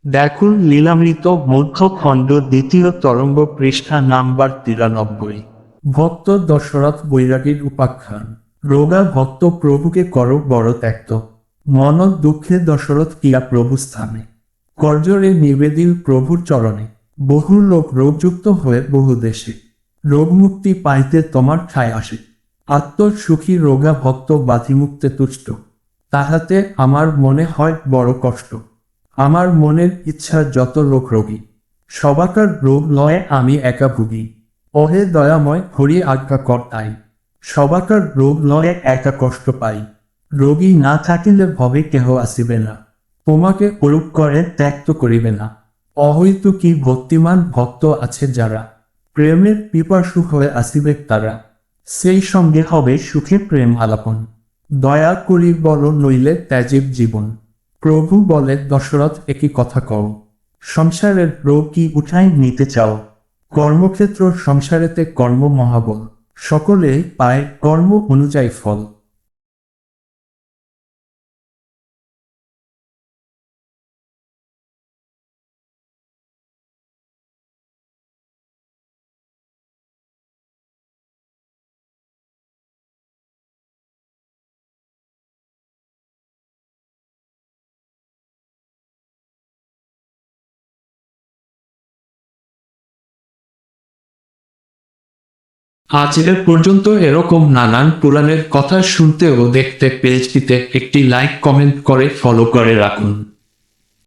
দেখুন লীলামৃত মধ্যখণ্ড দ্বিতীয় তরঙ্গ পৃষ্ঠা নাম্বার 93। ভক্ত দশরথ বৈরাগীর উপাখ্যান। রোগা ভক্ত প্রভুকে কর বড় ত্যক্ত, মন দুঃখে দশরথ কিয়া প্রভু স্থানে, করজরে নিবেদিল প্রভুর চরণে, বহু লোক রোগযুক্ত হয়ে বহু দেশে, রোগমুক্তি পাইতে তোমার ঠায় আসে, আত্মসুখী রোগা ভক্ত বাধিমুক্তে তুষ্ট, তাহাতে আমার মনে হয় বড় কষ্ট। আমার মনের ইচ্ছা যত লোক রোগী, সবাকার রোগ লয়ে আমি একা ভুগি, ওহে দয়াময় হরি আজ্ঞা কর তাই, সবাকার রোগ লয়ে একা কষ্ট পাই, রোগী না থাকিলে ভবে কেহ আসিবে না, তোমাকে অরূপ করে ত্যক্ত করিবে না। অহৈতু কি ভক্তিমান ভক্ত আছে যারা, প্রেমের পিপাসু হয়ে আসিবে তারা, সেই সঙ্গে হবে সুখে প্রেম আলাপন, দয়া করি বল নইলে ত্যাজিব জীবন। প্রভু বলে দশরথ একই কথা কও, সংসারের রোগ কি উঠাই নিতে চাও, কর্মক্ষেত্র সংসারেতে কর্ম মহাবল, সকলেই পায় কর্ম অনুযায়ী ফল। আজ এ পর্যন্ত এরকম নানান পুরাণের কথা শুনতে ও দেখতে পেজটিতে একটি লাইক কমেন্ট করে ফলো করে রাখুন।